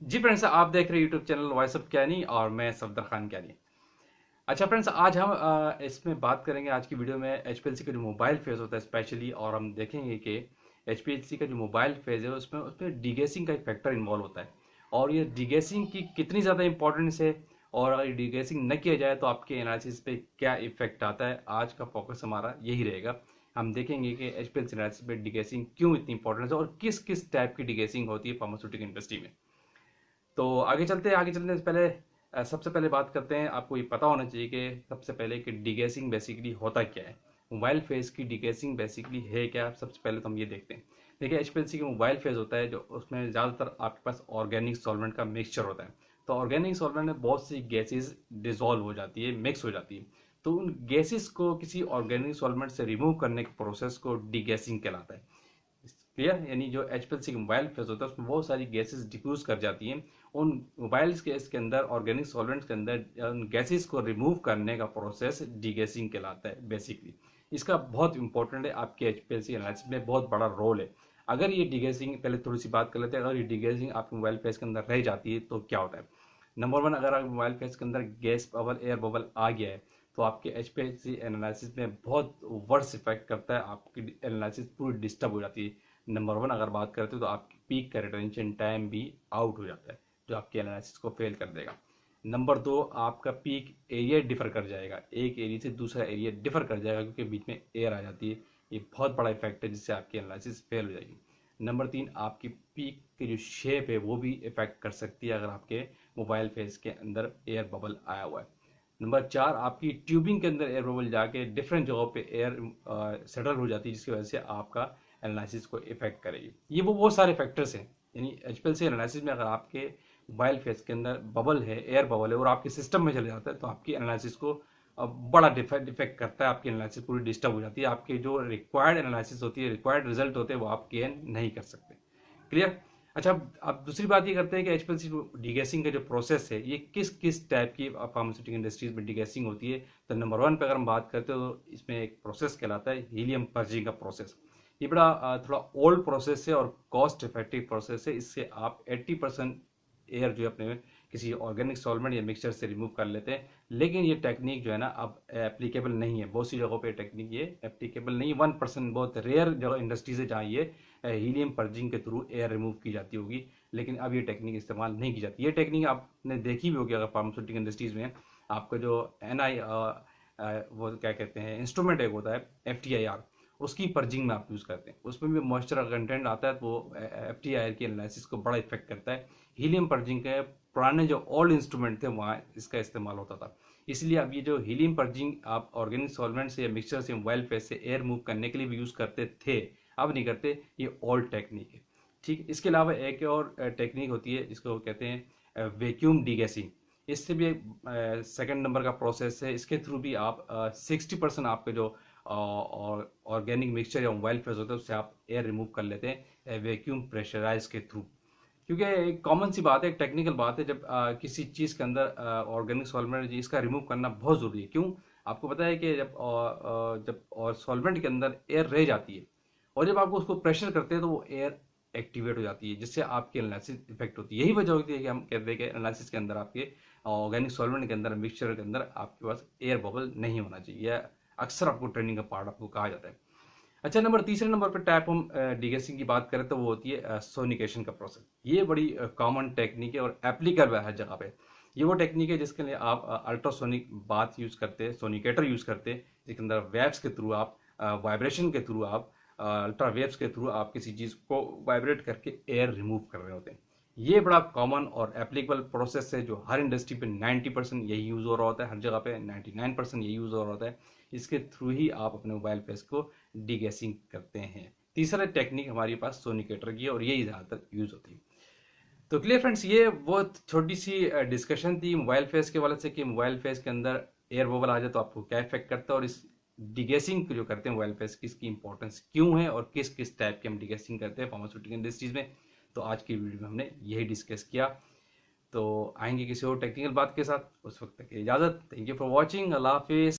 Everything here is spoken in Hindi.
जी फ्रेंड्स, आप देख रहे हैं यूट्यूब चैनल वॉइस ऑफ कैनी और मैं सफदर खान कैनी। अच्छा फ्रेंड्स, आज हम इसमें बात करेंगे आज की वीडियो में एचपीएलसी का जो मोबाइल फेज होता है स्पेशली, और हम देखेंगे कि एचपीएलसी का जो मोबाइल फेज है उसमें डीगैसिंग का एक फैक्टर इन्वॉल्व होता है, और ये डीगैसिंग की कितनी ज़्यादा इंपॉर्टेंस है, और अगर डीगैसिंग न किया जाए तो आपके एनालिसिस पे क्या इफेक्ट आता है। आज का फोकस हमारा यही रहेगा। हम देखेंगे कि एचपीएलसी एनालिसिस पे डीगैसिंग क्यों इतनी इंपॉर्टेंट है और किस किस टाइप की डीगैसिंग होती है फार्मास्यूटिकल इंडस्ट्री में। तो आगे चलने से पहले सबसे पहले बात करते हैं। आपको ये पता होना चाहिए कि सबसे पहले कि डीगैसिंग बेसिकली होता क्या है। मोबाइल फेज की डीगैसिंग बेसिकली है क्या, सबसे पहले तो हम ये देखते हैं। देखिए, एचपीएलसी का मोबाइल फेज होता है जो उसमें ज़्यादातर आपके पास ऑर्गेनिक सॉल्वेंट का मिक्सचर होता है। तो ऑर्गेनिक सॉल्वेंट में बहुत सी गैसेज डिजोल्व हो जाती है, मिक्स हो जाती है। तो उन गैसेस को किसी ऑर्गेनिक सॉल्वेंट से रिमूव करने के प्रोसेस को डीगैसिंग कहलाता है। क्लियर? यानी जो एचपीएलसी मोबाइल फेज होता है उसमें बहुत सारी गैसेस डिफ्यूज कर जाती हैं। उन मोबाइल गैस के अंदर, ऑर्गेनिक सॉल्वेंट्स के अंदर उन गैसेस को रिमूव करने का प्रोसेस डीगैसिंग कहलाता है बेसिकली। इसका बहुत इंपॉर्टेंट है, आपके एचपीएलसी एनालिसिस में बहुत बड़ा रोल है। अगर ये डीगैसिंग, पहले थोड़ी सी बात कर लेते हैं, अगर ये डीगैसिंग आपके मोबाइल फेज के अंदर रह जाती है तो क्या होता है। नंबर वन, अगर आपके मोबाइल फेज के अंदर गैस बबल, एयर बबल आ गया है तो आपके एचपीएलसी एनालिसिस में बहुत वर्स इफेक्ट करता है, आपकी एनालिसिस पूरी डिस्टर्ब हो जाती है। नंबर वन अगर बात करते हो तो आपकी पीक का रिटेंशन टाइम भी आउट हो जाता है, जो आपके एनालिसिस को फेल कर देगा। नंबर दो, आपका पीक एरिया डिफर कर जाएगा, एक एरिया से दूसरा एरिया डिफर कर जाएगा क्योंकि बीच में एयर आ जाती है। ये बहुत बड़ा इफेक्ट है जिससे आपकी एनालिसिस फेल हो जाएगी। नंबर तीन, आपकी पीक की जो शेप है वो भी इफेक्ट कर सकती है अगर आपके मोबाइल फेस के अंदर एयर बबल आया हुआ है। नंबर चार, आपकी ट्यूबिंग के अंदर एयर बबल जाके डिफरेंट जगहों पे एयर सेटल हो जाती है जिसकी वजह से आपका एनालिसिस को इफेक्ट करेगी। ये वो बहुत सारे फैक्टर्स हैं। यानी एचपीएलसी एनालिसिस में अगर आपके मोबाइल फेस के अंदर बबल है, एयर बबल है, और आपके सिस्टम में चले जाता है तो आपकी एनालिसिस को बड़ा डिफेक्ट करता है। आपकी एनालिसिस पूरी डिस्टर्ब हो जाती है, आपकी जो रिक्वायर्ड एनालिसिस होती है, रिक्वायर्ड रिजल्ट होते हैं, वो आप गेन नहीं कर सकते। क्लियर? अच्छा, अब दूसरी बात ये करते हैं कि एचपीएलसी डीगैसिंग का जो प्रोसेस है ये किस किस टाइप की फार्मास्यूटिकल इंडस्ट्रीज में डीगैसिंग होती है। तो नंबर वन पे अगर हम बात करते हो तो इसमें एक प्रोसेस कहलाता है हीलियम पर्जिंग का प्रोसेस। ये बड़ा थोड़ा ओल्ड प्रोसेस है और कॉस्ट इफेक्टिव प्रोसेस है। इससे आप 80% एयर जो है अपने किसी ऑर्गेनिक सॉल्वेंट या मिक्सचर से रिमूव कर लेते हैं। लेकिन ये टेक्निक जो है ना अब एप्लीकेबल नहीं है, बहुत सी जगहों पे टेक्निक ये एप्लीकेबल नहीं है। 1% बहुत रेयर जगह इंडस्ट्रीज है जहाँ ये हीलियम पर्जिंग के थ्रू एयर रिमूव की जाती होगी, लेकिन अब ये टेक्निक इस्तेमाल नहीं की जाती। ये टेक्निक आपने देखी भी होगी अगर फार्मास्यूटिकल इंडस्ट्रीज में। आपका जो एनआई वो क्या कहते हैं, इंस्ट्रूमेंट एक होता है FTIR, उसकी पर्जिंग में आप यूज़ करते हैं, उसमें भी मॉइस्चर कंटेंट आता है तो वो FTIR की एनालिसिस को बड़ा इफेक्ट करता है। हीलियम पर्जिंग के पुराने जो ओल्ड इंस्ट्रूमेंट थे वहाँ इसका इस्तेमाल होता था। इसलिए अब ये जो हीलियम पर्जिंग आप ऑर्गेनिक सॉल्वेंट से या मिक्सचर से, मोबाइल फेस से एयर मूव करने के लिए भी यूज़ करते थे, अब नहीं करते। ये ओल्ड टेक्निक है। ठीक, इसके अलावा एक और टेक्निक होती है जिसको कहते हैं वैक्यूम डीगैसिंग। इससे भी सेकंड नंबर का प्रोसेस है। इसके थ्रू भी आप 60% आपके जो ऑर्गेनिक मिक्सचर या मोबाइल फेस होता है उससे आप एयर रिमूव कर लेते हैं वैक्यूम प्रेशराइज के थ्रू। क्योंकि एक कॉमन सी बात है, एक टेक्निकल बात है, जब किसी चीज़ के अंदर ऑर्गेनिक सॉल्वेंट इसका रिमूव करना बहुत ज़रूरी है। क्यों? आपको पता है कि जब और सॉल्वेंट के अंदर एयर रह जाती है और जब आपको उसको प्रेशर करते हैं तो वो एयर एक्टिवेट हो जाती है जिससे आपकी एनालिसिस इफेक्ट होती है। यही वजह होती है कि हम कहते हैं कि एनालिसिस के अंदर, आपके ऑर्गेनिक सॉल्वेंट के अंदर, मिक्सचर के अंदर आपके पास एयर बबल नहीं होना चाहिए, या अक्सर आपको ट्रेनिंग का पार्ट आपको कहा जाता है। अच्छा, तीसरे नंबर पर टाइप हम डीगैसिंग की बात करें तो वो होती है सोनिकेशन का प्रोसेस। ये बड़ी कॉमन टेक्निक है और एप्लीकेबल है हर जगह पे। ये वो टेक्निक है जिसके लिए आप अल्ट्रासोनिक बात यूज करते हैं, सोनिकेटर यूज करते हैं, जिसके अंदर वेव्स के थ्रू आप, वाइब्रेशन के थ्रू आप, अल्ट्रा वेव्स के थ्रू आप किसी चीज़ को वाइब्रेट करके एयर रिमूव कर रहे होते हैं। ये बड़ा कॉमन और एप्लीकेबल प्रोसेस है जो हर इंडस्ट्री पे 90% यही यूज़ हो रहा होता है, हर जगह पे 99% यही यूज़ हो रहा होता है। इसके थ्रू ही आप अपने मोबाइल फेस को डीगैसिंग करते हैं। तीसरा टेक्निक हमारे पास सोनिकेटर की है और यही ज़्यादातर यूज़ होती है। तो क्लियर फ्रेंड्स, ये वो छोटी सी डिस्कशन थी मोबाइल फेस के वाले से कि मोबाइल फेस के अंदर एयर बबल आ जाए तो आपको क्या इफेक्ट करता है, और इस डिगेसिंग जो करते हैं मोबाइल फेस की, इसकी इंपॉर्टेंस क्यों है और किस किस टाइप की हम डिगेसिंग करते हैं फार्मास्यूटिकल इंडस्ट्रीज में। तो आज की वीडियो में हमने यही डिस्कस किया। तो आएंगे किसी और टेक्निकल बात के साथ, उस वक्त तक की इजाज़त। Thank you for watching. अल्लाह हाफिज़।